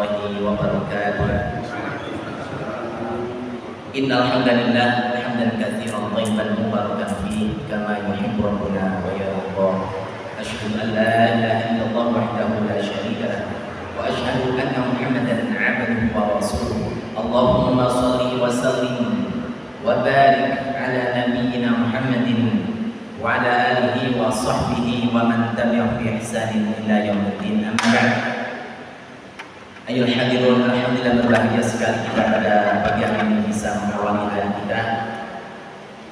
warahmatullahi wabarakatuh. Innal hamdalillah hamdan katsiran thayyiban mubarakan fihi kama yuhibbu rabbuna wa yarda. Asyhadu an la ilaha illallah wahdahu la syarika lah wa asyhadu anna Muhammadan 'abduhu wa rasuluh. Allahumma shalli wa sallim wa barik ala nabiyyina Muhammadin wa ala alihi wa sahbihi wa man tabi'ahum bi ihsanin ila yaumiddin. Amma ba'd. Ayo hadirun, alhamdulillah berbahagia sekali kita pada pagi hari ini bisa mengawali hari kita.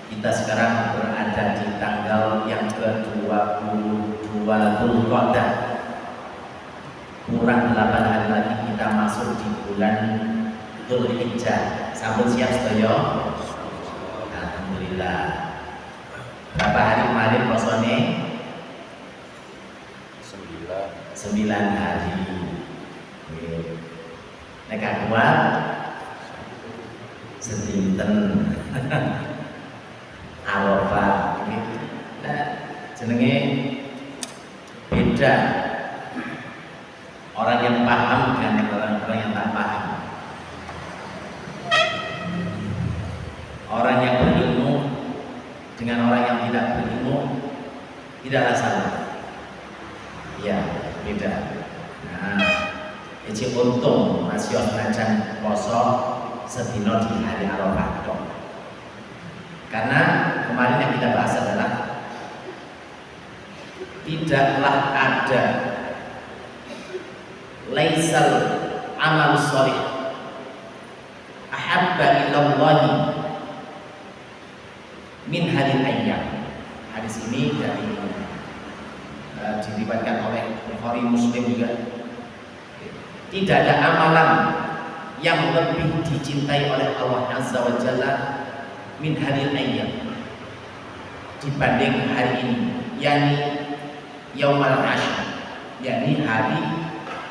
Kita sekarang berada di tanggal yang ke-22 Dzulqa'dah. Kurang 8 hari lagi kita masuk di bulan Dzulhijjah. Sampun siap sedaya? Alhamdulillah. Berapa hari kemarin posone? 9 hari. Nek kuat sedinten Arafah gitu. Nah, jenenge beda. Orang yang paham dengan orang-orang yang tak paham. Orang yang berilmu dengan orang yang tidak berilmu tidaklah sama. Ya, beda. Nah, Eci untung masih senajan poso sedino di hari Arafah. Karena kemarin yang kita bahas adalah tidaklah ada laisal amal sholih ahabba ilallahi min hadil ayyam. Hadis ini dari diriwayatkan oleh Bukhari, Muslim juga. Tidak ada amalan yang lebih dicintai oleh Allah Azza wa Jalla min hadil ayyam dibanding hari ini, yakni Yaumul Ashr, yakni hari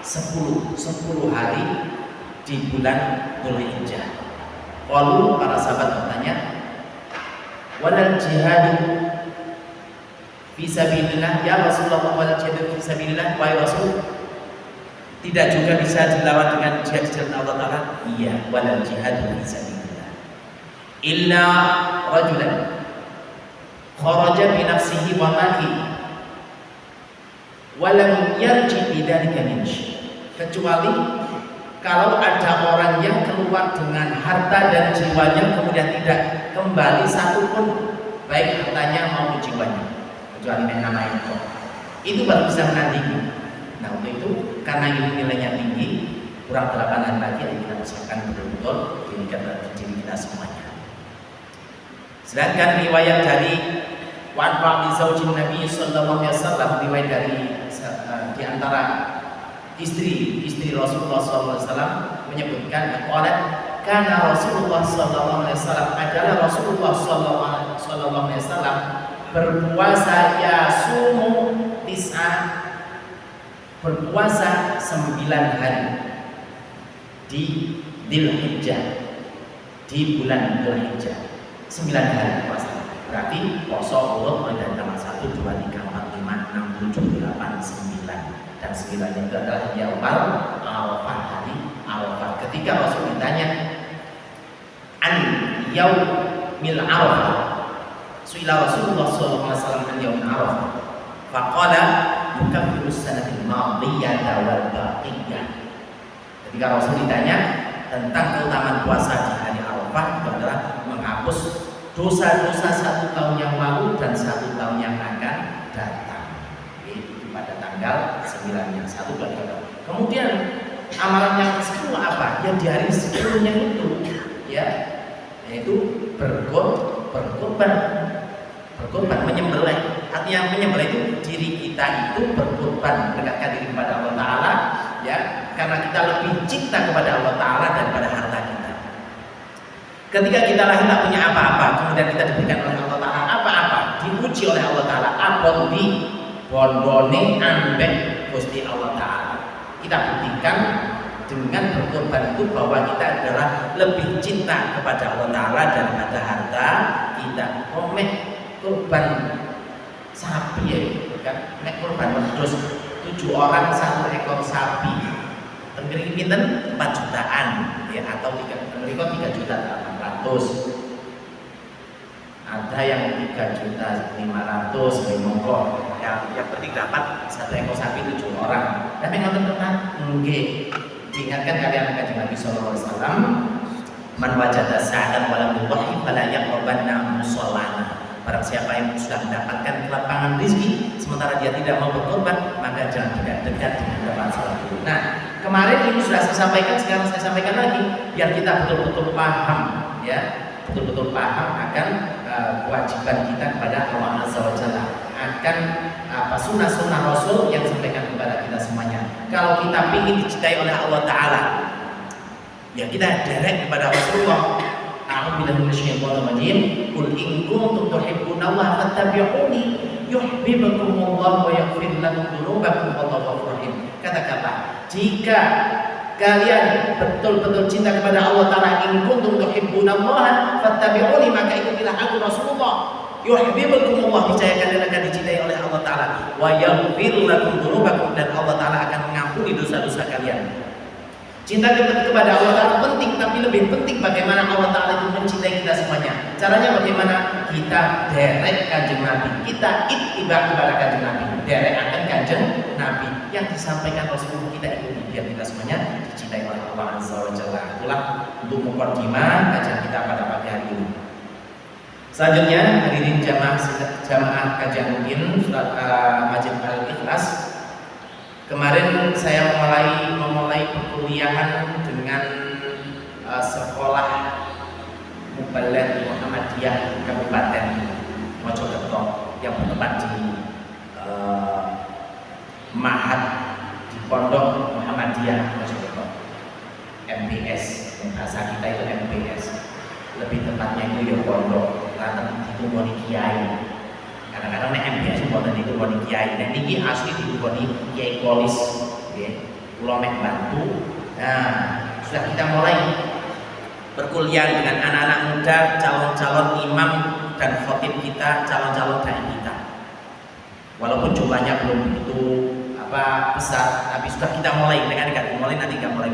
10 hari di bulan Dzulhijjah. Lalu para sahabat bertanya, walal jihadu fi sabilillah ya Rasulullah, walal jihadu fi sabilillah wa Rasul, tidak juga bisa dilawan dengan jihad di jalan Allah Ta'ala? Iya, walal jihadu fi sabilillah illa rajulan kharaja bi nafsihi wa malihi wa lam yarji bidzalika min syai', kecuali kalau ada orang yang keluar dengan harta dan jiwanya kemudian tidak kembali satupun, baik hartanya maupun jiwanya, kecuali nama itu baru bisa menandingi. Nah, untuk itu karena ini nilainya tinggi, kurang 8 hari lagi kita persiapkan betul-betul diri kita semuanya. Sedangkan riwayat dari Wa'an zaujin Nabi sallallahu alaihi wasallam, riwayat dari di antara istri Rasulullah sallallahu alaihi wasallam menyebutkan qalat kana Rasulullah sallallahu alaihi wasallam, adalah Rasulullah sallallahu alaihi wasallam berpuasa yasumu berpuasa 9 hari di Dzulhijjah, di bulan Dzulhijjah 9 hari puasa. Berarti poso Allah ada tanggal 1, 2, 3, 4, 5, 6, 7, 8, 9 dan 9 itu adalah Yaumul Arafah, hari Arafah. Ketika Rasul ditanya an yaumil Arafah, suila Rasulullah sallallahu alaihi wasallam an yaumil Arafah, faqala yukaffiru sanatil madiyata wal baqiyah. Ketika Rasul ditanya tentang keutamaan puasa di hari Arafah, itu adalah menghapus dosa-dosa 1 tahun yang lalu dan 1 tahun yang akan datang. Itu pada tanggal 9 yang 1, 2, 3. Kemudian amalan yang ke-10 apa? Ya di hari 10-nya itu, ya, yaitu berkorban, menyembelih. Artinya menyembelih itu diri kita itu berkorban, mendekatkan diri kepada Allah Ta'ala, ya, karena kita lebih cinta kepada Allah Ta'ala daripada harta kita. Ketika kita lahir tak punya apa-apa, kemudian kita diberikan oleh Allah Ta'ala apa-apa, diuji oleh Allah Ta'ala, abon di bondone ambek Gusti Allah Ta'ala. Kita buktikan dengan berkorban itu bahwa kita adalah lebih cinta kepada Allah Ta'ala daripada harta kita. Komeh korban sapi, ya kan, nek korban wedhus 7 orang 1 ekor sapi, Tengkering pinten 4 jutaan ya, atau 3.800.000. Ada yang 3.500.000 monggo. Yang penting dapat 1 ekor sapi 7 orang. Tapi ngoten tenan nggih. Diingatkan kalian Kanjeng Nabi sallallahu alaihi wasallam, man wajada sa'atan wa lam yudhi fala yaqrabanna musallana. Barang siapa yang sudah mendapatkan kelapangan rezeki sementara dia tidak mau berkorban, maka jangan dekat dengan tempat salat dulu. Nah, kemarin ini sudah saya sampaikan, sekarang saya sampaikan lagi biar kita betul-betul paham ya, betul-betul paham akan kewajiban kita kepada Allah Azza wa Jalla, akan sunnah-sunnah Rasul yang disampaikan kepada kita semuanya. Kalau kita ingin dicintai oleh Allah Ta'ala, ya kita derek kepada Rasulullah. A'udzubillahi minasyaitonir rajim. Qul in kuntum tuhibbunallaha fattabi'uni yuhibbukumullah wa yaghfir lakum dzunubakum wallahu ghafurur rahim. Kata-kata, jika kalian betul-betul cinta kepada Allah Ta'ala, in kuntum tuhibbunallaha fattabi'uni, maka ikutilah aku Rasulullah. Yuhibbukumullah, niscaya kalian akan dicintai oleh Allah Ta'ala, wa yaghfir lakum dzunubakum, dan Allah Ta'ala akan mengampuni dosa-dosa kalian. Cinta kepada Allah Ta'ala penting, tapi lebih penting bagaimana Allah Ta'ala itu mencintai kita semuanya. Caranya bagaimana? Kita derek Kanjeng Nabi, kita ittiba kepada Kanjeng Nabi, derek akan Kanjeng Nabi yang disampaikan Rasulullah, kita ikuti biar kita semuanya dicintai oleh Allah Azza wa Jalla. Itulah untuk mukadimah kajian kita pada pagi hari ini. Selanjutnya hadirin jamaah kajian rutin surat Masjid Al-Ikhlas. Kemarin saya memulai perkuliahan dengan sekolah Muballigh Muhammadiyah Kabupaten Mojokerto yang bertempat di Ma'had di Pondok Muhammadiyah Mojokerto, MBS, bahasa kita itu MBS, lebih tepatnya itu ya pondok, karena ditunggu kiai. Kadang-kadang nek MBS mboten ditunggu kiai, nek niki asli ditunggu kiai polis nggih. Kula mek bantu. Nah, sudah kita mulai perkuliahan dengan anak-anak muda, calon-calon imam dan khotib kita, calon-calon dai kita. Walaupun jumlahnya belum begitu besar, tapi sudah kita mulai dengan mulai nanti nggak mulai.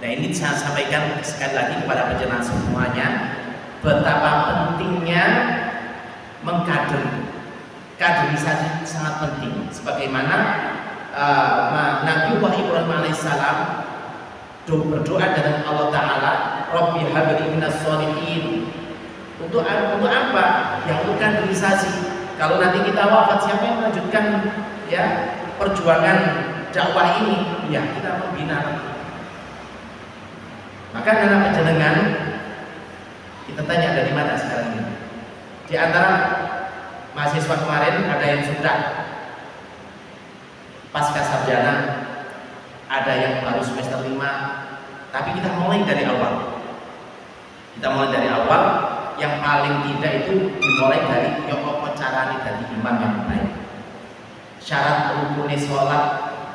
Nah, ini saya sampaikan sekali lagi kepada penjelasan semuanya betapa pentingnya kaderisasi sangat penting. Sebagaimana Nabi Ibrahim alaihissalam berdoa dengan Allah Ta'ala, Rabbi habli minas sholihin. Untuk apa? Yang untuk kaderisasi. Kalau nanti kita wafat, siapa yang melanjutkan ya perjuangan dakwah ini? Ya kita membina. Maka anak panjenengan, kita tanya dari mana sekarang ini? Di antara mahasiswa kemarin ada yang sudah pasca sarjana, ada yang baru semester 5, tapi kita mulai dari awal. Yang paling tidak itu dimulai dari apa carane dadi imam yang baik. Syarat rukunnya sholat,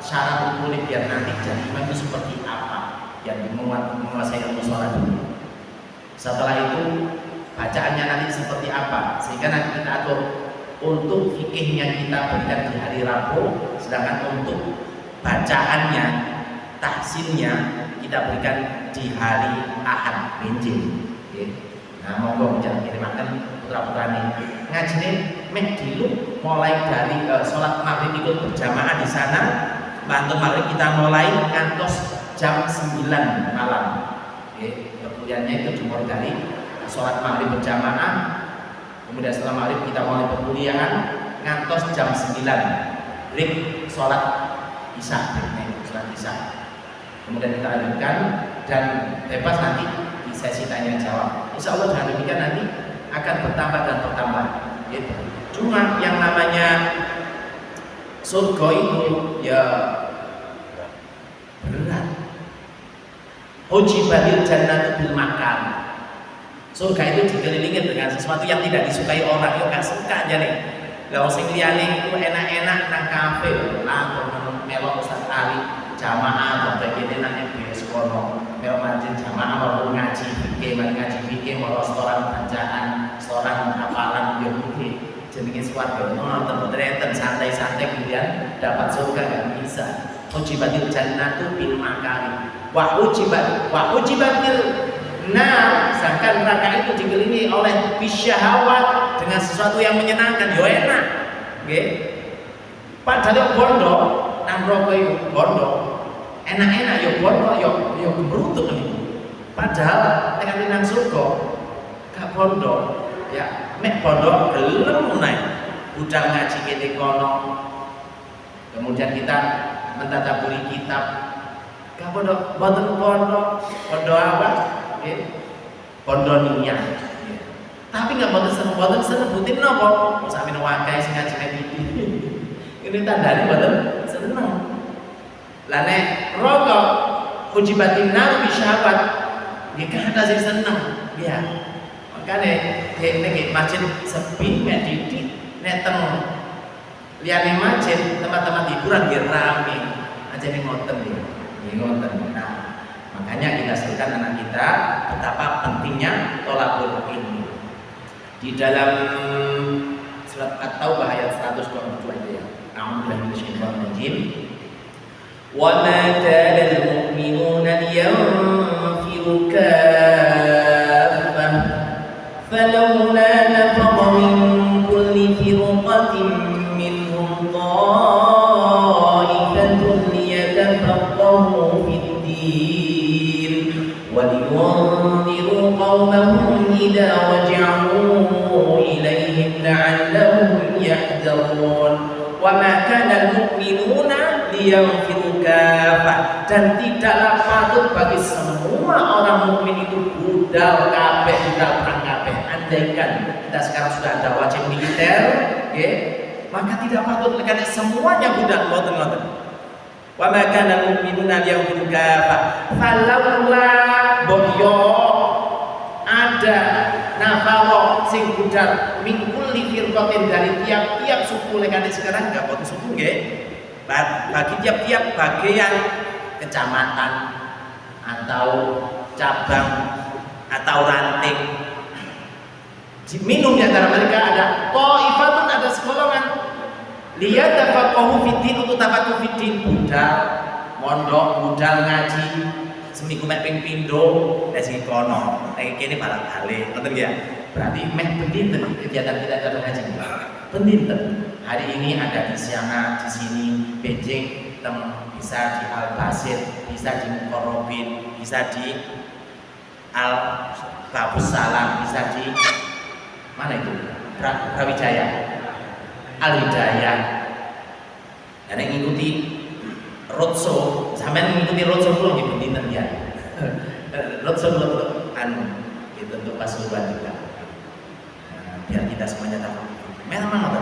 syarat rukunnya biar nanti jadi imam itu seperti apa? Yang menguasai ilmu sholat dulu. Setelah itu bacaannya nanti seperti apa, sehingga nanti kita atur. Untuk fikihnya kita berikan di hari Rabu, sedangkan untuk bacaannya, tahsinnya kita berikan di hari Ahad benjing. Nah, monggo jangan kirimakan putra-putra ini ngajine meh dulu mulai dari sholat maghrib ikut berjamaah di sana. Bantu maghrib kita mulai ngantos jam 9 malam. Perkuliahannya itu dimulai dari sholat maghrib berjamaah, kemudian setelah maghrib kita mulai perkuliahan ngantos jam 9 break sholat isya, kemudian kita lanjutkan dan bebas nanti di sesi tanya jawab. Insya Allah dengan demikian nanti akan bertambah dan bertambah gitu. Cuma yang namanya surga itu ya berat. Ujibatil jannatu bil makan. Surga itu dikelilingi dengan sesuatu yang tidak disukai orang, yo gak suka aja nih. Lah sing liyane iku enak-enak nang kafe, lah melok Ustaz Ali jamaah atau begini nang MBS kono. Melok manjing jamaah mau ngaji fikih, mau restoran bacaan, restoran hafalan yo iki jenenge swarga. Ngoten santai-santai kemudian dapat surga gak bisa. Ujibatil jannatu bil makari wa ujibatil nar, sedangkan neraka itu dikelilingi oleh bisyahawat, dengan sesuatu yang menyenangkan, yo enak nggih. Padahal yo bondo nang neraka iku bondo enak-enak, yo bondo yo gemrutuk niku. Padahal nek nang surga gak bondo ya, mek bondo gelem naik budal ngaji kene kono, kemudian kita mentadaburi kitab gak bondo, boten bondo apa nggih, bondo niat nggih. Tapi gak boten seneng butin napa sami wakai sing ngaji iki ini tandane boten seneng. Lah nek rokok ujibatin nar bisyahawat nggih kan ada sing seneng ya. Makane nek masjid sepi mek didik, nek teng liyane masjid tempat-tempat hiburan nggih rame aja ning ngoten nggih ngoten. Nah, makanya kita serukan anak kita betapa pentingnya thalabul ilmi. Di dalam surat At-Taubah ayat 122 itu ya. A'udzubillahi minasyaitonir rajim. Wa ma kana al-mu'minuna liyanfiru kaffah falawla nafara min kulli firqatin minhum ta'ifatun liyatafaqahu fid-din wa liyunziru qaumahum idza raja'u ilaihim la'allahum yahdharun. Wa ma kana al-mu'minuna liyanfiru kaffah, dan tidaklah patut bagi semua orang mukmin itu budal kabeh, budal perang kabeh. Andaikan kita sekarang sudah ada wajib militer, okay, maka tidak patut karena semuanya budal ngoten-ngoten. Wa ma kana al-mu'minuna liyanfiru kaffah falawla boyo ada nafaro sing budal mingkul firqatin, dari tiap-tiap suku lekane sekarang enggak boten suku nggih, bagi tiap-tiap bagian kecamatan atau cabang atau ranting minum di antara mereka ada qaifatun, ada sekolongan liyatafaqahu fiddin, untuk tafaqquh fiddin, budal mondok, budal ngaji seminggu mek ping pindho nek sing kono nek kene balik-balik ngoten ya. Berarti meh pendinten kegiatan kita dalam ngaji pendinten. Hari ini ada di Siana, di sini Beijing, bisa di Al Basit, bisa di Mukorobin, bisa di Al Babus Salam, bisa di mana itu Brawijaya, Al Hidayah. Dan yang ngikuti roadshow, sampai mengikuti roadshow dulu di pendinten ya. Roadshow dulu anu itu untuk Pasuruan juga. Biar kita semuanya tahu. Memang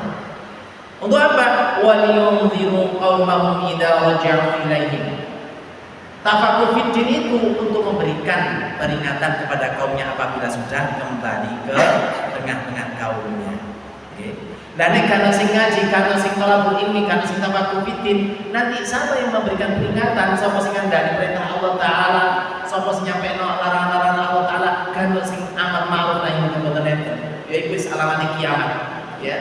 untuk apa? Waliyunziru qaumahum idza raja'u ilaihim. Tafaqquh fiddin itu untuk memberikan peringatan kepada kaumnya apabila sudah kembali ke tengah-tengah kaumnya. Oke. Dan karena sing ngaji, karena sing thalabul ilmi, karena sing tafaqquh fiddin, nanti siapa yang memberikan peringatan? Sapa sing ngandani perintah Allah Taala, sapa sing nyampeno larangan-larangan Allah Taala, karena sing amar ma'ruf nahi munkar neten. Yaitu alamat kiamat, ya.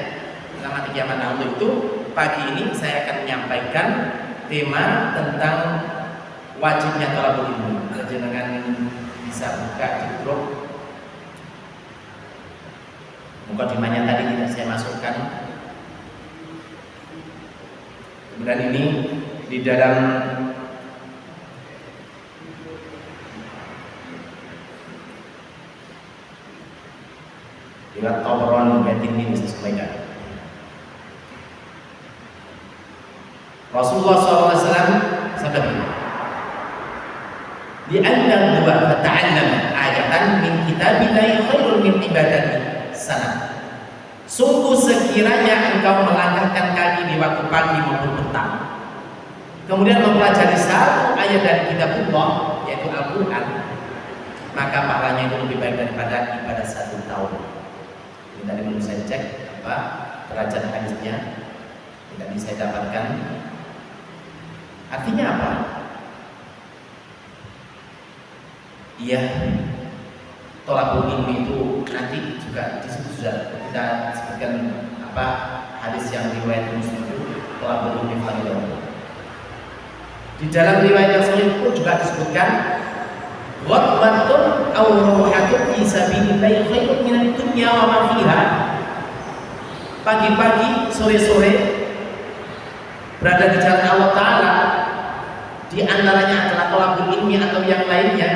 Alamat kiamat. Nah, untuk itu pagi ini saya akan menyampaikan tema tentang wajibnya thalabul ilmi. Jenengan bisa buka di grup. Mukadimahnya tadi tidak saya masukkan. Kemudian ini di dalam riwayat Tabrani batin ini saya sampaikan. Rasulullah SAW sabda di anna dua fata'allam ayatan min kitabillahi khairun min ibadati sana. Sungguh sekiranya engkau melangkahkan kaki di waktu pagi maupun petang, kemudian mempelajari satu ayat dari kitabullah yaitu Al-Quran, maka pahalanya itu lebih baik daripada ibadah 1 tahun. Ini tadi belum saya cek apa derajat hadisnya, tidak bisa saya dapatkan. Artinya apa? Iya, thalabul ilmi itu nanti juga disebut, sudah kita sebutkan apa hadis yang riwayat Muslim itu thalabul ilmi fardhu. Di dalam riwayat yang sahih pun juga disebutkan ghadbatun aw rawhatun fi sabilillah khairun minad dunya wa ma fiha. Pagi-pagi, sore-sore berada di jalan Allah Ta'ala, di antaranya adalah thalabul ilmi atau yang lainnya,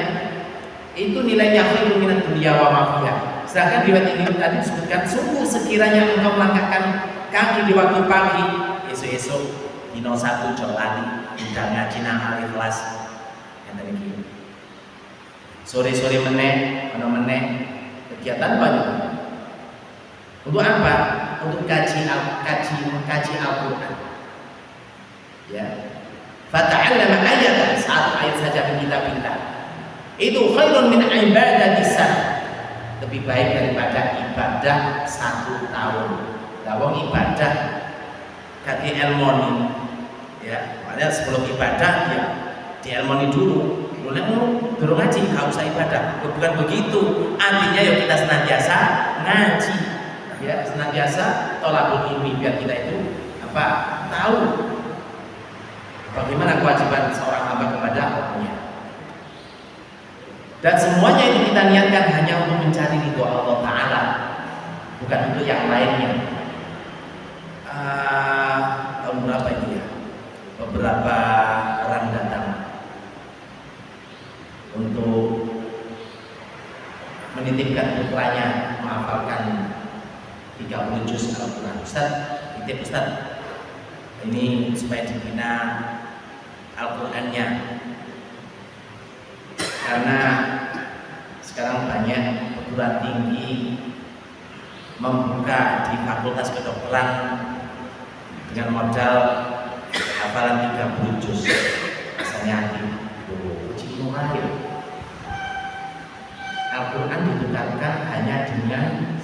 itu nilainya khairun minad dunya wa ma fiha. Sedangkan riwayat ini tadi disebutkan sungguh sekiranya engkau melangkahkan kaki di waktu pagi, esok-esok dino satu jolani bidang ngaji nang Al-Ikhlas ngeten iki. Sore-sore meneh kegiatan banyak. Untuk apa? Untuk kaji Al-Qur'an. Ya. Fata'allama ayatan, satu ayat saja min kitabillah. Itu khairun min ibadati sana. Lebih baik daripada ibadah 1 tahun. Lawang ibadah kaki elmoni, ya. Padahal sebelum ibadah ya di elmoni dulu. Boleh durung ngaji, nggak usah ibadah. Bukan begitu. Artinya ya kita senantiasa ngaji, ya senantiasa thalabul ilmi biar kita itu apa tahu bagaimana kewajiban seorang hamba kepada Allahnya. Dan semuanya itu kita niatkan hanya untuk mencari ridho Allah Ta'ala, bukan untuk yang lainnya. Tahun berapa ini ya? Beberapa orang datang untuk menitipkan putranya menghafalkan 30 juz Al-Quran. Ustaz, titip Ustaz, ini supaya dibina Al-Qurannya, karena sekarang banyak perguruan tinggi membuka di fakultas kedokteran dengan modal hafalan 30 juz. Rasanya hati uji murahir. Al-Quran ditukarkan hanya dengan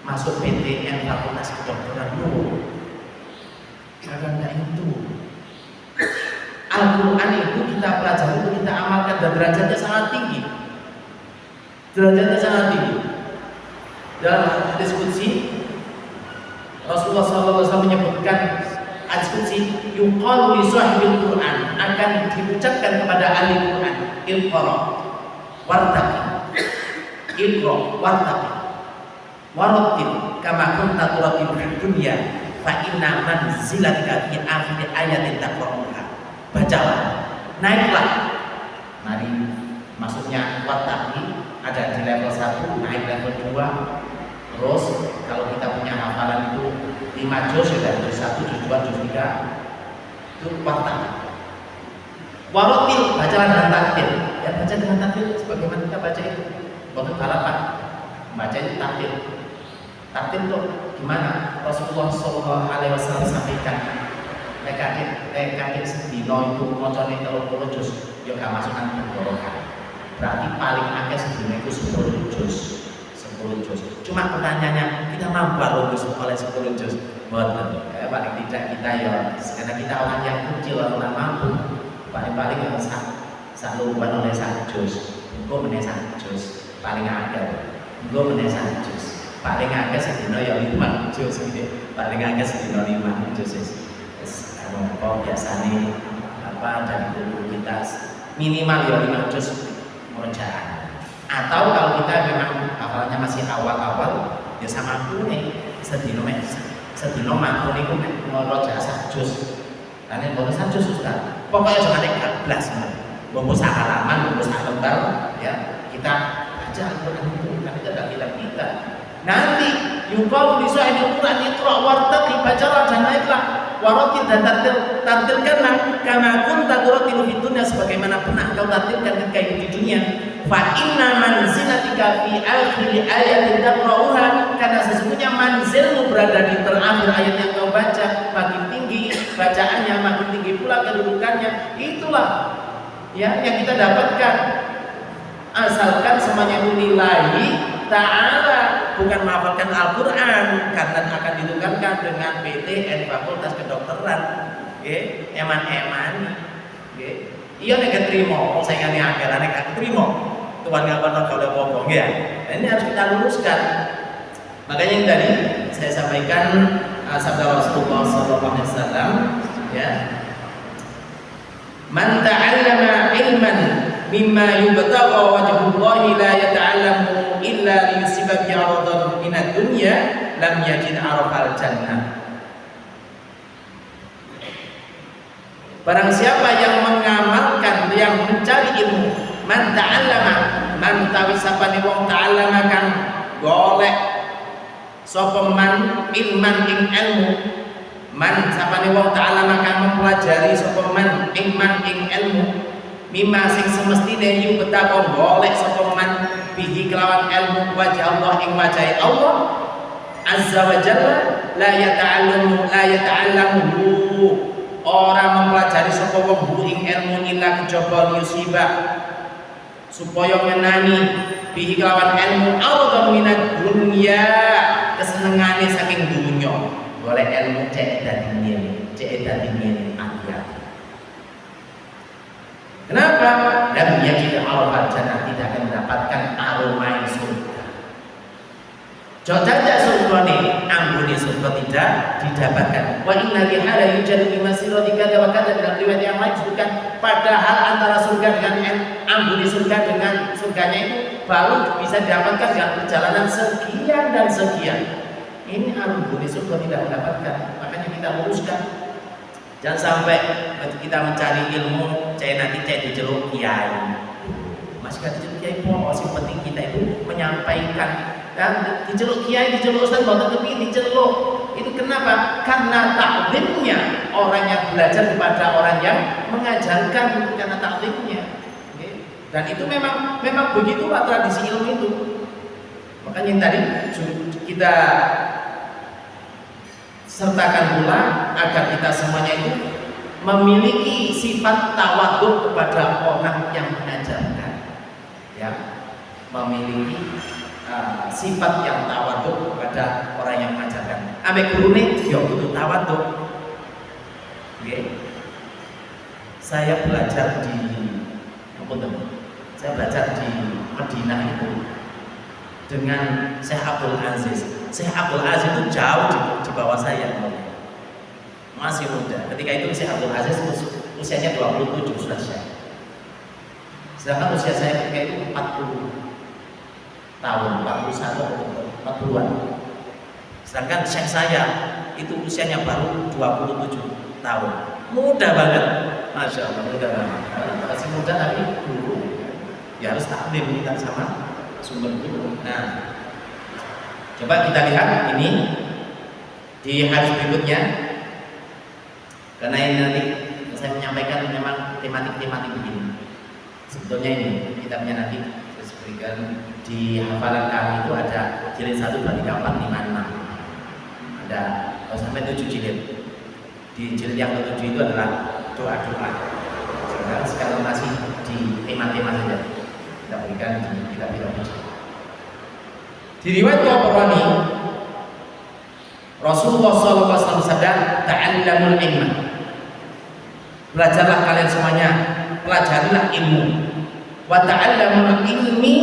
masuk PTN fakultas kedokteran dulu. Karena itu Al-Quran itu kita pelajari, itu kita amalkan, dan derajatnya sangat tinggi. Derajatnya sangat tinggi. Dalam hadis qudsi Rasulullah SAW menyebutkan hadis qudsi yuqalu li sahibil Quran, akan diucapkan kepada ahli Quran, iqra wartaqi, iqra wartaqi warattil kama kunta turattil fid dunya fa inna manzilatika fi akhir ayatin taqra'uha. Bacalah, naiklah. Mari, maksudnya wartaqi ada di level 1, naik level 2. Terus kalau kita punya hafalan itu 5 juz, sudah juz 1, juz 2, juz 3, itu wartaqi. Warattil, bacalah dengan tartil. Ya, baca dengan tartil sebagaimana kita baca itu. Waktu balapan baca itu tartil. Tartil itu gimana? Rasulullah SAW sampaikan, Lekadit sedino itu mocone 30 juz, ya gak masuk nang tenggorokan. Berarti paling akeh sedino itu 10 juz. 10 juz. Cuma pertanyaannya, kita mampu lulus oleh 10 juz? Boten. Paling tidak kita ya, karena kita orang yang kecil, orang mampu. Paling-paling yang sak luban oleh 1 juz. Engko meneh 1 juz. Paling akeh. Engko meneh 1 juz. Paling akeh sedino ya 5 juz gitu. Paling akeh sedino 5 juz. Kok biasanya apa dari guru kita minimal ya 5 juz merojaan. Atau kalau kita memang hafalannya masih awal-awal, ya sama aku nih sedino mampu nih aku merojaan 1 juz. Karena bonus 1 juz Ustaz. Pokoknya jangan keblas, bonus halaman, bonus lembar, ya kita baca Al-Quran itu kan itu adalah kitab kita. Nanti yuqalu li sahibil Quran iqra wartaqi, bacalah dan naiklah. Warattil, dan tartilkanlah kama kunta turattilu fid dunya, sebagaimana pernah engkau tartilkan ketika hidup di dunia. Fa inna manzilatika fi akhir ayatin taqra'uha, karena sesungguhnya manzilmu berada di terakhir ayat yang kau baca. Makin tinggi bacaannya, makin tinggi pula kedudukannya. Itulah ya yang kita dapatkan, asalkan semuanya lillahi ta'ala, bukan menghafalkan Al-Quran, karena akan ditukarkan dengan PTN Fakultas Kedokteran. Eman-eman, iya nek terima, saingane akeh nek gak terima, tuan ngapain kalau bohong ya. Ini harus kita luruskan. Makanya yang tadi saya sampaikan sabda Rasulullah SAW, ya, Man ta'allama ilman mimma yubtagha wajhullahi la yata'allamu illa liyusiba bi 'aradan minad dunya lam yajid 'arafal jannah. Barang siapa yang mengamalkan, yang mencari ilmu, man ta'allama, man tawi sapane wong ta'allama kang golek sapa man ilman ing ilmu, man sapane wong ta'allama kang mempelajari sapa man ilman ing ilmu, mimma sing semestine yu betapa golek sapa man bihi kelawan ilmu wajah Allah ing wajah Allah azza wa jalla la yata'allamu orang mempelajari sapa wong ing ilmu illa kejaba yusibah supaya ngenani bihi kelawan ilmu ardhan minad dunya kesenengane saking dunya golek ilmu cek dadi ngene akhirat. Kenapa? Lam yajid arafal jannah, tidak akan mendapatkan aroma surga. Jajak surga nih, ambune surga tidak didapatkan. Wa inna bihala yujadu bimasirati kada wa kada, dalam riwayat yang lain disebutkan padahal antara surga dengan ambune surga dengan surganya itu baru bisa didapatkan dengan perjalanan sekian dan sekian. Ini ambune surga tidak mendapatkan, makanya kita luruskan. Jangan sampai kita mencari ilmu, nanti diceluk kiai. Masih kan diceluk kiai, yang penting kita itu menyampaikan. Dan diceluk kiai, diceluk ustaz, bahkan tapi diceluk itu kenapa? Karena taklimnya orang yang belajar kepada orang yang mengajarkan, karena taklimnya. Dan itu memang begitulah tradisi ilmu itu. Makanya yang tadi kita sertakan pula agar kita semuanya itu memiliki sifat tawadhu kepada orang yang mengajarkan, ya, memiliki sifat yang tawadhu kepada orang yang mengajarkan. Ambek gurune yo kudu tawadhu. Nggih. Saya belajar di Madinah itu dengan Syekh Abdul Aziz. Syekh Abdul Aziz itu jauh di bawah saya, masih muda. Ketika itu Syekh Abdul Aziz usianya 27 sudah Syekh. Sedangkan usia saya ketika itu 40 tahun, 41 atau 40-an. Sedangkan Syekh saya itu usianya baru 27 tahun. Muda banget. Masya Allah, muda banget. Masih muda tapi dulu ya harus taklim kita sama sumber dulu. Nah, coba kita lihat ini di hadis berikutnya, karena ini nanti saya menyampaikan memang tematik begini. Sebetulnya ini kitabnya nanti saya berikan di hafalan kami itu ada jilid 1, 2, 3, 4, 5, 6. Ada sampai 7 jilid. Di jilid yang ke-7 itu adalah doa-doa. Sekarang masih di tema-tema saja. Kita berikan di kitab-kitab itu. Di riwayat Tabrani, Rasulullah SAW bersabda, "Ta'allamul ilma." Belajarlah kalian semuanya, pelajarilah ilmu. Wa ta'allamul ilmi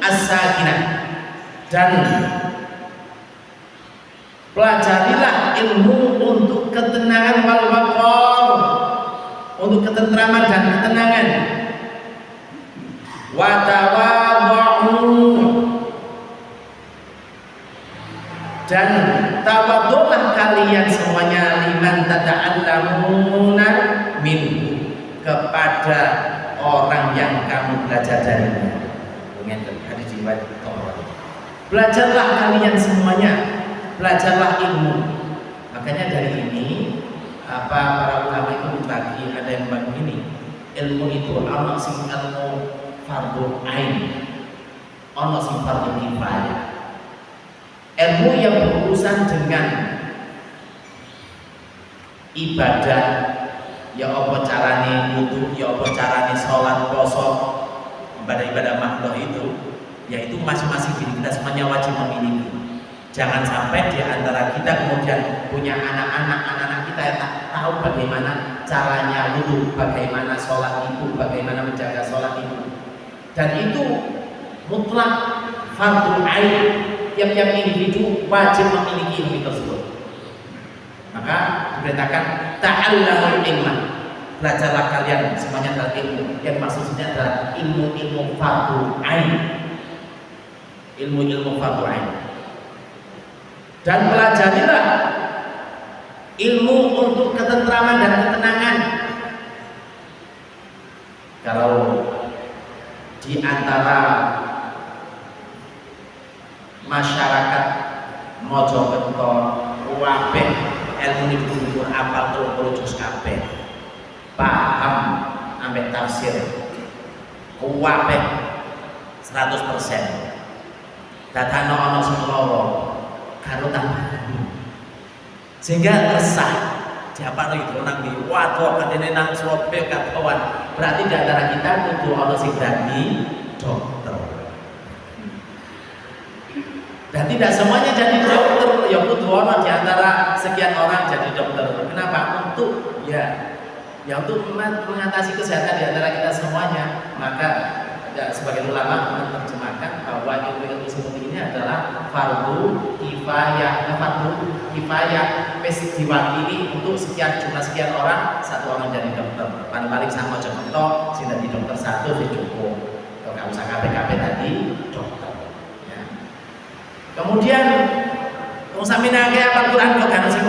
as-sakinah, dan pelajarilah ilmu untuk ketenangan wal waqar, untuk ketentraman dan ketenangan. Wa tawadhu, dan tawadhulah kalian semuanya liman tata'allamuna minhu, kepada orang yang kamu belajar darinya. Dengan hadis riwayat Tabrani. Belajarlah kalian semuanya, belajarlah ilmu. Makanya dari ini para ulama itu membagi, ada yang bagi ini ilmu itu ana sing ilmu fardhu ain, ana sing fardhu kifayah. Ilmu yang berurusan dengan ibadah, ya apa carane wudu, ya apa carane sholat, puasa, ibadah-ibadah makhluk itu, yaitu masing-masing diri kita semuanya wajib memiliki. Jangan sampai di antara kita kemudian punya anak-anak kita yang tak tahu bagaimana caranya wudu, bagaimana sholat itu, bagaimana menjaga sholat itu. Dan itu mutlak fardhu ain, tiap-tiap individu wajib memiliki ilmu tersebut. Maka diperintahkan ta'allamul ilma, belajarlah kalian semuanya adalah ilmu. Yang maksudnya adalah ilmu-ilmu fardu ain. Ilmu-ilmu fardu ain. Dan pelajarilah ilmu untuk ketentraman dan ketenangan. Kalau di antara masyarakat Mojokerto kabeh ilmu niku apal 30 juz kabeh, paham ambek tafsir kabeh 100%. Dadakno ana sing lara karo tambahan. Sehingga resah. Siapa itu nang di waduh katene nang Surabaya kawan. Berarti di antara kita kudu ana sing dadi dokter. Dan tidak semuanya jadi dokter, ya kudu ana di antara sekian orang jadi dokter. Kenapa? Untuk untuk mengatasi kesehatan di antara kita semuanya. Maka sebagai ulama menerjemahkan bahwa ilmu-ilmu seperti ini adalah fardu kifayah, wis diwakili untuk sekian orang, satu orang jadi dokter. Paling sama contoh sing dadi dokter satu wis cukup. Kalau nggak usah KPKP tadi dokter. Ya. Kemudian wong sampeyan akeh Al-Qur'an kok kan sing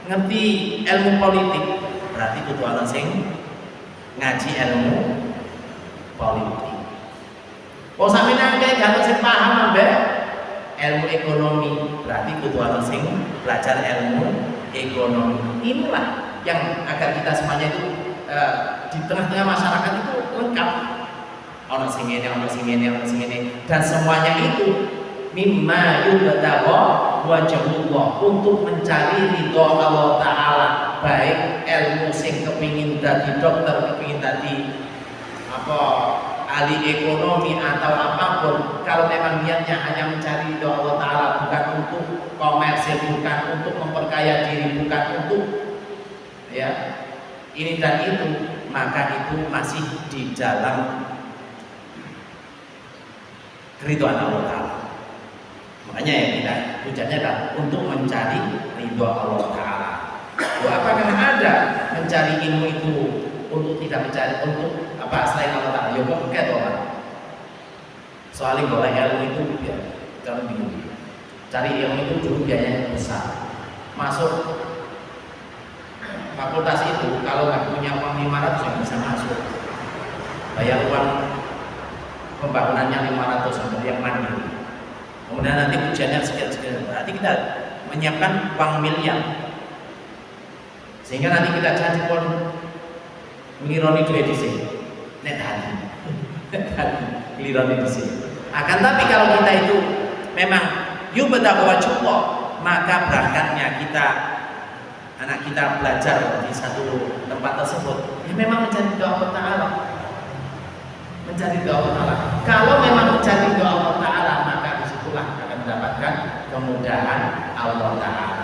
ngerti ilmu politik, berarti kudu ana sing ngaji ilmu politik. Wong sampeyan akeh gak sing paham ambek ilmu ekonomi, berarti kudu ana sing belajar ilmu ekonomi. Inilah yang agar kita semuanya itu di tengah-tengah masyarakat itu lengkap. Ono sing ngene, ono sing ngene, ono sing ngene, dan semuanya itu mimma yubtagha wajhullah, untuk mencari ridho Allah Ta'ala. Baik ilmu sing kepingin dadi dokter, kepingin dadi ahli ekonomi atau apapun, kalau memang niatnya hanya mencari ridho Allah Ta'ala, bukan untuk komersil, bukan untuk memperkaya diri, bukan untuk ini dan itu, maka itu masih di dalam keridhaan Allah Ta'ala. Makanya ya kita tujuannya adalah untuk mencari ridho Allah Ta'ala. Apakah ada mencari ilmu itu untuk tidak mencari untuk selain Allah Ta'ala? Ya kok kayak orang soalnya golek ilmu itu ya jangan bingung. Cari ilmu itu dulu biayanya besar. Masuk fakultas itu kalau nggak punya uang 500 yang bisa masuk. Bayar uang pembangunannya 500 sampai yang mandiri. Kemudian nanti ujiannya sekian-sekian. Berarti kita menyiapkan uang miliar. Sehingga nanti kita jadi pun ngironi duit di sini. Nek hati. Ngironi di sini. Akan tapi kalau kita itu memang yubtagha wajhullah, maka berangkatnya kita anak kita belajar di satu tempat tersebut ya memang mencari doa Allah Ta'ala. Mencari doa Allah Ta'ala. Kalau memang mencari doa Allah Ta'ala, maka disitulah akan mendapatkan kemudahan Allah Ta'ala.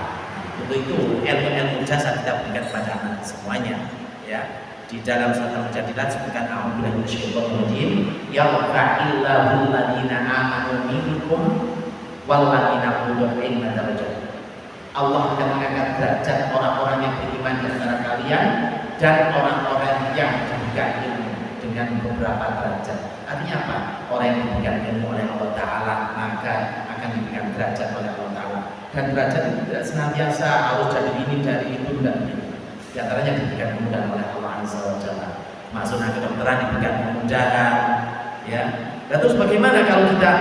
Untuk itu ilmu-ilmu jasa kita berikan kepada anak semuanya. Ya, di dalam surat Al-Mujadilah sebutkan a'udzubillahi minasyaitonir rajim, yarfa'illahu alladziina aamanu minkum walladzina utul ilma darajat. Allah akan mengangkat derajat orang-orang yang beriman di antara kalian dan orang-orang yang diberikan ilmu dengan beberapa derajat. Artinya apa? Orang yang diberikan ilmu oleh Allah Ta'ala maka akan diberikan derajat oleh Allah Ta'ala. Dan derajat itu tidak senantiasa harus jadi ini, dari itu, dan ini. Di antaranya diberikan kemudahan oleh Allah Azza wa Jalla. Masuknya kedokteran diberikan kemudahan, ya. Dan terus bagaimana kalau kita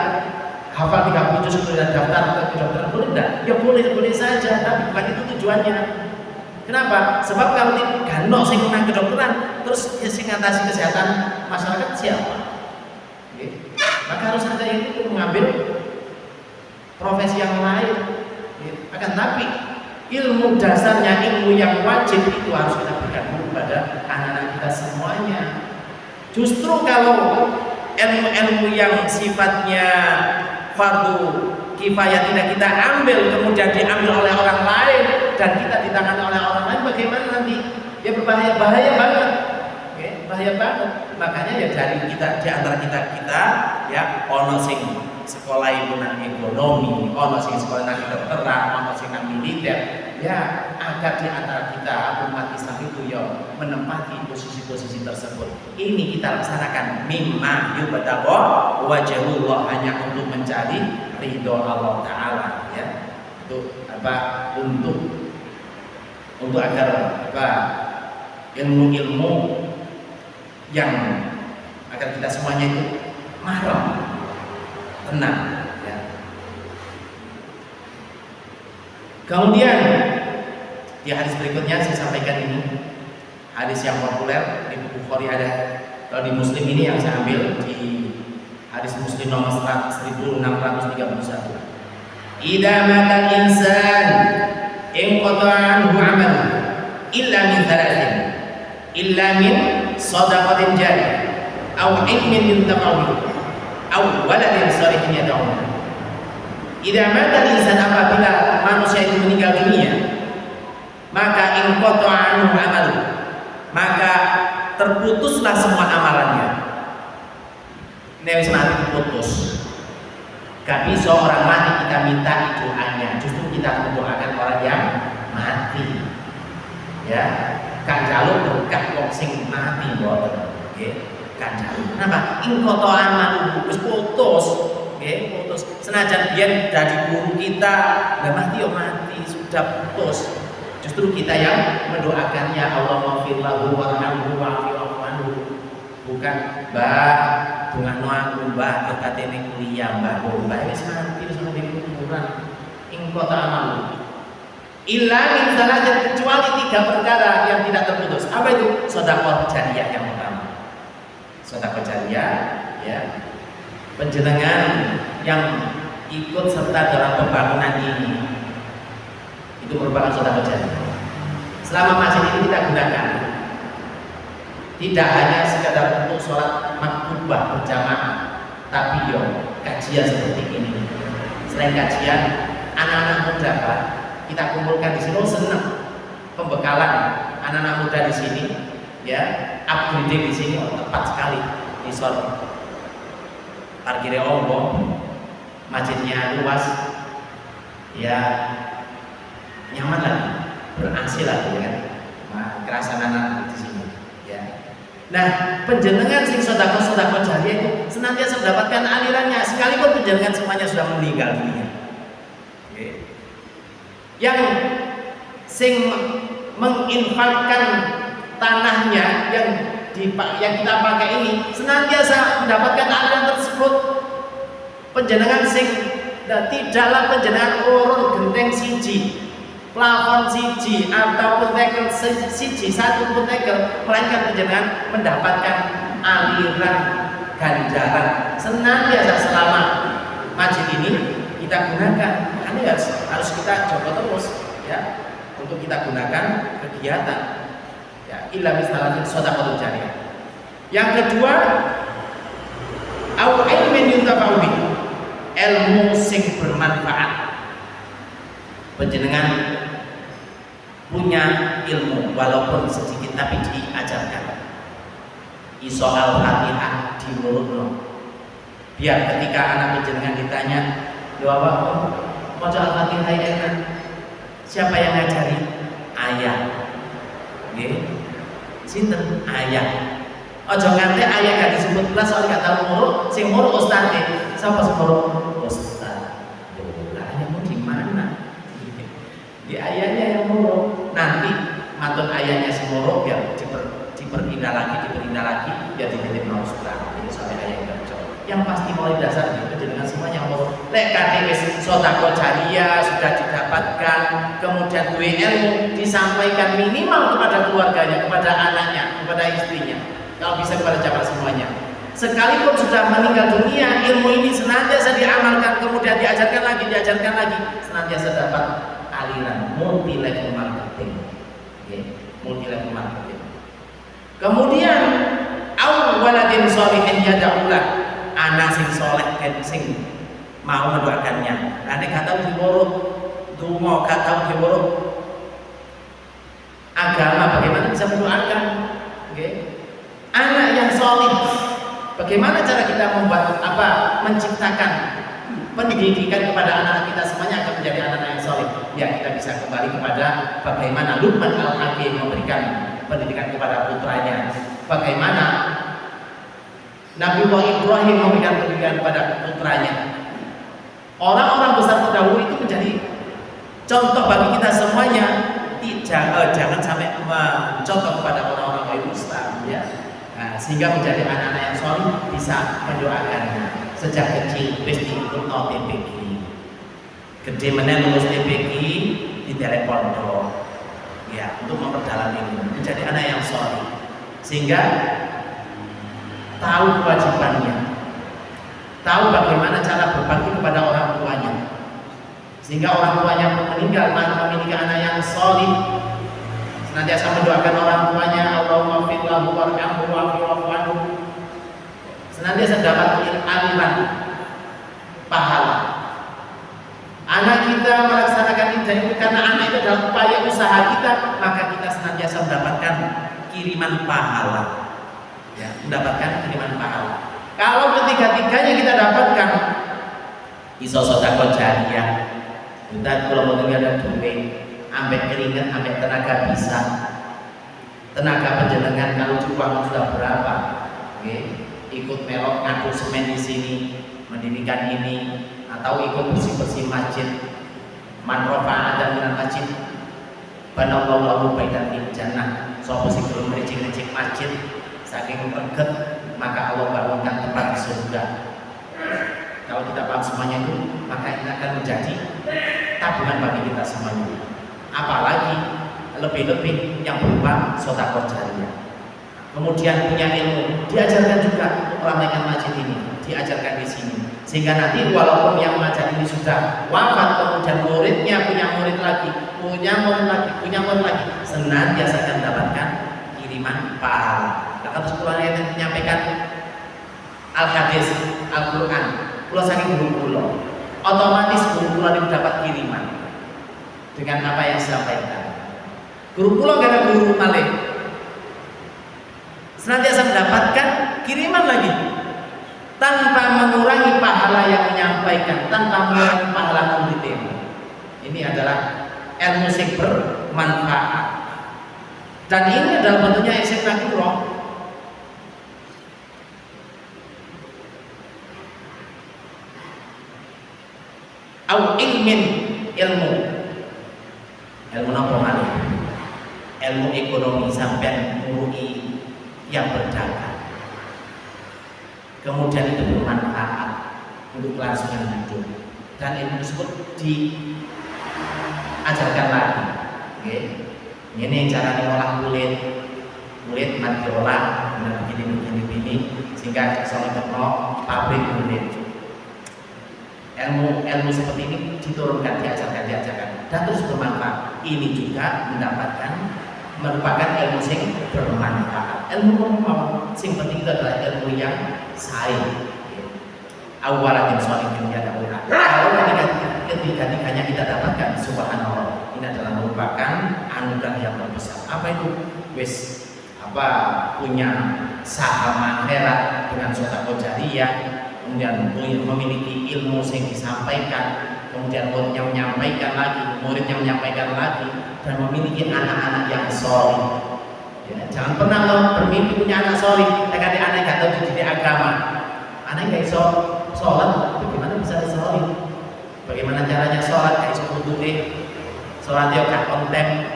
hafal 30 juz kemudian daftar ke kedokteran, boleh enggak? Ya boleh saja, tapi bukan itu tujuannya. Kenapa? Sebab kalau gandok sing nang kedokteran, terus sing ngatasi kesehatan masyarakat siapa? Oke. Maka harus ada yang itu mengambil profesi yang lain. Akan tapi ilmu dasarnya, ilmu yang wajib itu harus kita berikan kepada anak-anak kita semuanya. Justru kalau ilmu-ilmu yang sifatnya fardu kifayah tidak kita ambil, kemudian diambil oleh orang lain dan kita ditangani oleh orang lain, bagaimana nanti? Ya bahaya banget. Oke, bahaya banget. Makanya ya dari kita, di antara kita ya ono sing sekolah ilmu nang ekonomi, ono sing sekolah nang kedokteran, ono sing nang militer, ya agar di antara kita umat Islam itu ya menempati posisi-posisi tersebut. Ini kita laksanakan mimma yubtagha wajhullah, hanya untuk mencari ridho Allah Taala, ya. Untuk apa? Untuk agar apa? Ilmu-ilmu yang agar kita semuanya itu mahram, tenang, ya. Kemudian di hadis berikutnya saya sampaikan ini hadis yang populer di Bukhari ada, kalau di Muslim ini yang saya ambil di hadis Muslim nomor 1631. Idza mata insan inqata'a anhu 'amalu illa min thalathin, illa min shadaqatin jariyah aw ilmin yuntafa'u aw waladin shalihin yad'u. Idza mata insan, apabila manusia itu meninggal dunia, maka inqata'a anhu 'amalu, maka terputuslah semua amalannya. Nek wis mati putus. Gak bisa orang mati kita minta doanya, justru kita mendoakan orang yang mati. Ya, kan jaluk berkah wong sing mati mboten. Nggih, kan jaluk. Kenapa? Inqata'a amalu, wis putus. Nggih, putus. Senajan biyen dadi guru kita, lah mati yo mati, sudah putus. Justru kita yang mendoakannya, Allah maghfirlahu warhamhu wa'fu anhu. Bukan mbak dongakno aku mbak ketene kuliah mbak wis mati sama di kuburan. Inqata'a amalu illa min salatin, kecuali 3 perkara yang tidak terputus. Apa itu? Sedekah jariyah yang pertama. Sedekah jariyah, ya. Panjenengan yang ikut serta dalam pembangunan ini, itu merupakan sedekah jariyah. Selama masjid ini kita gunakan, tidak hanya sekadar untuk sholat maktubah berjamaah, tapi yo kajian seperti ini. Selain kajian, anak-anak muda Pak, kita kumpulkan di sini. Senang pembekalan anak-anak muda di sini, ya, upgrading di sini tepat sekali. Di sholat parkirnya ombong, masjidnya luas, ya, nyaman lagi, ber-AC lagi, ya kan. Nah, kerasan anak di sini, ya. Nah, penjenengan sing sedekah jariyah itu senantiasa mendapatkan alirannya, sekalipun penjenengan semuanya sudah meninggal dunia. Okay. Yang sing menginfakkan tanahnya yang kita pakai ini senantiasa mendapatkan aliran tersebut. Penjenengan sing tidaklah penjenengan urun genteng siji, plafon siji, ataupun tegel siji, satu pun tegel, melainkan penjenengan mendapatkan aliran ganjaran senantiasa selama masjid ini kita gunakan. Makanya harus kita coba terus, ya, untuk kita gunakan kegiatan, ya, illa misalatin shadaqatul jariyah. Yang kedua, au ilmin yuntafa'u bihi, ilmu sing bermanfaat. Penjenengan punya ilmu walaupun sedikit tapi diajarkan. Iso Al-Fatihah di mulutno. Biar ketika anak penjenengan ditanya, "Yo apa? Maca Al-Fatihah enak." Siapa yang ngajari? Ayah. Nggih. Sinten? Ayah. Aja nganti ayah gak disebut belas soal gak tau muruk, sing muruk ustadz. Siapa sing muruk? Ustadz. Lah ayahmu di mana? Di ayahnya yang muruk. Nanti mantun ayahnya si muruk biar diperindah lagi, biar dititip mau ustadz. Ini soal ayah yang kerja. Yang pasti mulai dasar itu dengan semuanya muruk. Lek kate wis sedekah jariyah sudah didapatkan, kemudian duwe ilmu disampaikan minimal kepada keluarganya, kepada anaknya, kepada istrinya. Kalau bisa kepada jamaah semuanya. Sekalipun sudah meninggal dunia, ilmu ini senantiasa diamalkan, kemudian diajarkan lagi, senantiasa dapat aliran multi level marketing. Okay. Multi level marketing. Kemudian au waladin sholihin yad'ulah, anak sing soleh sing mau mendoakannya. Nah, nek kata diborok donga, kata diborok agama, bagaimana bisa mendoakan? Okay. Anak yang soleh, bagaimana cara kita membuat menciptakan pendidikan kepada anak-anak kita semuanya akan menjadi anak-anak yang soleh. Ya, kita bisa kembali kepada bagaimana Luqman Al-Hakim memberikan pendidikan kepada putranya, bagaimana Nabi Ibrahim memberikan pendidikan kepada putranya. Orang-orang besar terdahulu itu menjadi contoh bagi kita semuanya. Jangan sampai mencontoh kepada orang-orang baik Islam, ya. Nah, sehingga menjadi anak-anak yang soleh, bisa mendoakannya sejak kecil. Wis diikut TPQ, gede meneh lulus TPQ di telepon ya, untuk memperdalam ilmu, menjadi anak yang soleh, sehingga tahu kewajibannya, tahu bagaimana cara berbakti kepada orang tuanya, sehingga orang tuanya pun meninggal memiliki anak yang soleh, senantiasa mendoakan orang tuanya, Allahumma fir lahu warhamhu wa'fu anhu, senantiasa dapat aliran pahala. Anak kita melaksanakan ibadah karena anak itu adalah upaya usaha kita, maka kita senantiasa mendapatkan kiriman pahala, ya, mendapatkan kiriman pahala. Kalau ketiga-tiganya kita dapatkan, iso sedekah jariyah, kita kalau mau ada duit, ambek keringat, ambek tenaga bisa, tenaga penjenengan kalau uang sudah berapa, okay? Ikut melok ngaku semen di sini, mendirikan ini, atau ikut bersih-bersih masjid, man rafa'a dan minal masjid, banallahu lahu baitan fil jannah. Sopo sing gelem ngrecik-ngrecik masjid saking reget, maka Allah bangunkan tempat di surga. Kalau kita paham semuanya itu, maka ini akan menjadi tabungan bagi kita semuanya. Apalagi lebih-lebih yang berupa sedekah jariyah. Kemudian punya ilmu, diajarkan juga untuk meramaikan masjid ini, diajarkan di sini, sehingga nanti walaupun yang mengajar ini sudah wafat, kemudian muridnya punya murid lagi, punya murid lagi, punya murid lagi, senantiasa akan mendapatkan kiriman pahala. Maka terus pulang yang menyampaikan al-hadis, Al-Quran, pulau saking guru otomatis guru pulau dapat kiriman dengan apa yang disampaikan. Guru pulau gak ada guru malih, senantiasa mendapatkan kiriman lagi tanpa mengurangi pahala yang menyampaikan, tanpa mengurangi pahala muridnya. Ini adalah ilmu yang bermanfaat, dan ini adalah bentuknya istiqamah. Au ilmin, ilmu apa malih? Ilmu ekonomi sampai ngurui yang berdagang, kemudian itu bermanfaat untuk kelangsungan hidup, dan ilmu tersebut diajarkan lagi. Okay? Ini cara diolah kulit mati diolah begini, sehingga sampai ke pabrik kulit. Ilmu seperti ini diturunkan, diajarkan, dan terus bermanfaat. Ini juga merupakan ilmu yang bermanfaat. Ilmu yang penting itu adalah ilmu yang sain. Awalan yang soal dunia dan akhirat. Kalau ketiga-tiganya kita dapatkan, subhanallah, ini adalah merupakan anugerah yang terbesar. Apa itu? Punya saham akhirat dengan sedekah jariyah, kemudian memiliki ilmu yang disampaikan, kemudian muridnya menyampaikan lagi, dan memiliki anak-anak yang soleh. Ya, jangan pernah lo bermimpi punya anak soleh, anak gak tahu dididik agama, anak gak iso sholat, bagaimana bisa soleh? Bagaimana caranya sholat? Gak iso kudunya sholat ya gak konten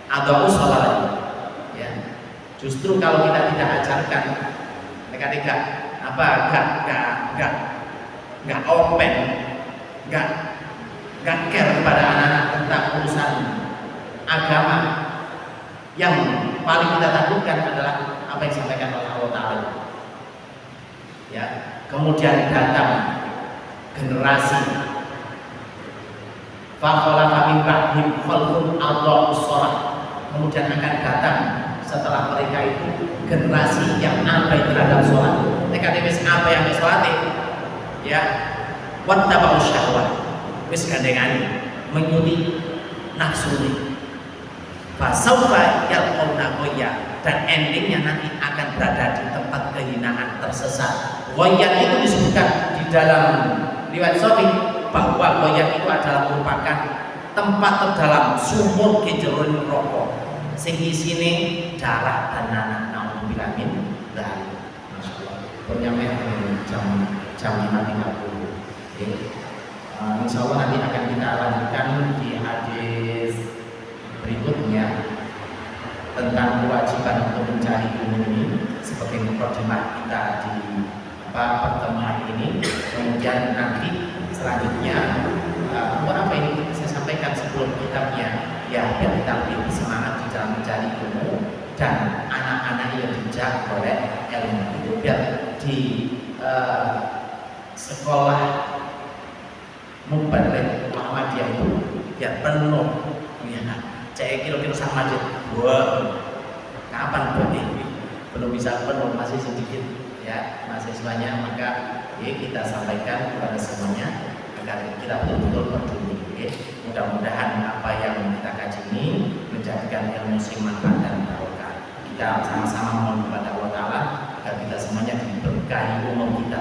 atau sholat lagi. Ya, justru kalau kita tidak ajarkan, mereka gak open, gak care kepada anak-anak tentang urusan agama, yang paling kita takutkan adalah apa yang disampaikan oleh Allah Ta'ala. Ya, kemudian datang generasi fakhalafa min ba'dihim khalfun adha'us shalah, kemudian akan datang setelah mereka itu generasi yang abai terhadap sholat. Mereka wis apa yang sholat, ya, wattaba'u syahwat, wis gandengani mengikuti nafsu ini. Fasaufa yalqawna ghayya, dan endingnya nanti akan berada di tempat kehinaan, tersesat. Ghayya itu disebutkan di dalam riwayat sahih bahwa goyang itu adalah merupakan tempat terdalam sumur kejeron rokok sing isine darah dan nanah. Nauzubillah min dzalik. Masyaallah. Penyamai jam 5.30. Oke. Insya Allah nanti akan kita lanjutkan di hadis berikutnya tentang kewajiban untuk mencari ilmu ini sebagai mukadimah kita di pertemuan ini. Kemudian nanti selanjutnya apa ini saya sampaikan sebelum kitabnya ya, biar kita lebih semangat di dalam mencari ilmu dan anak-anak yang dijak oleh ilmu itu biar di sekolah Mubarak Muhammadiyah itu biar penuh ya. Cek kilo-kilo sama aja. Wah, kapan belum bisa penuh, masih sedikit ya mahasiswanya. Maka kita sampaikan kepada semuanya agar kita betul-betul peduli. Mudah-mudahan apa yang kita kaji ini menjadikan ilmu sing manfaat dan barokah. Kita sama-sama mohon kepada Allah Ta'ala agar kita semuanya diberkahi umur kita,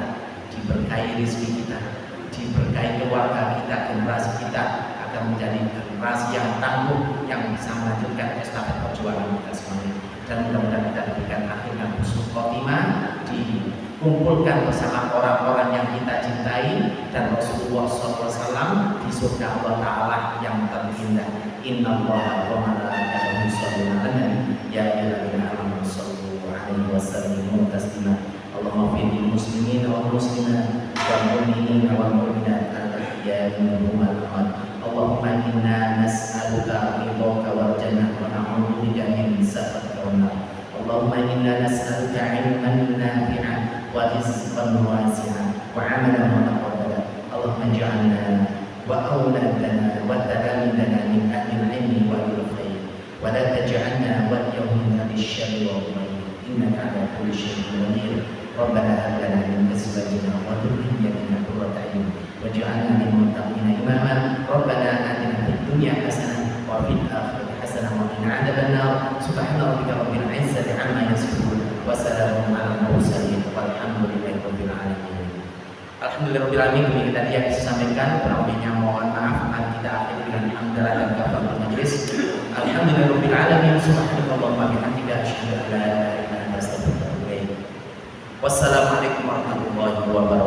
diberkahi rezeki kita, diberkahi keluarga kita, generasi kita agar menjadi generasi yang tangguh yang bisa melanjutkan estafet perjuangan kita semuanya. Dan mudah-mudahan kita diberikan akhir yang husnul khotimah, dikumpulkan bersama orang-orang yang kita cintai dan Rasulullah SAW di surga Allah Ta'ala yang terindah. Innallaha wa malaikatahu yusholluna 'alan nabi ya ayyuhalladzina amanu shollu 'alaihi wa sallimu taslima. Allahumma fil muslimin wal muslimat wal mu'minina wal mu'minat al-ahya'i minhum wal amwat. Allahumma inna nas'aluka ridhaka wal jannah wa na'udzubika min sakhatika wan nar. Allahumma inna nas'aluka 'ilman nafi'an wa rizqan wasi'an wa 'amalan mutaqabbalan. Allahumma ij'alna wa auladana wa talamidana min ahli al-'ilmi wa al-khair wa la taj'alna waliyahum bisyarri wa al-ghayr innaka 'ala kulli syai'in qadir. Rabbana hab lana min azwajina wa dhurriyyatina qurrata a'yun waj'alna lil muttaqina imama. Rabbana atina fid dunya hasanah wa fil akhirati hasanah wa qina 'adzaban nar. Subhana rabbika rabbil 'izzati 'amma yasifun wa salamun 'alal mursalin walhamdulillahi rabbil alamin. Alhamdulillahirabbil alamin. Ini tadi yang disampaikan, kurang lebihnya mohon maaf. Akan kita akhiri dengan hamdalah dan kafaratul majelis. Alhamdulillahirabbil alamin. Subhanallahumma bihamdika asyhadu an la ilaha illa anta astaghfiruka wa atubu ilaik. Wassalamualaikum warahmatullahi wabarakatuh.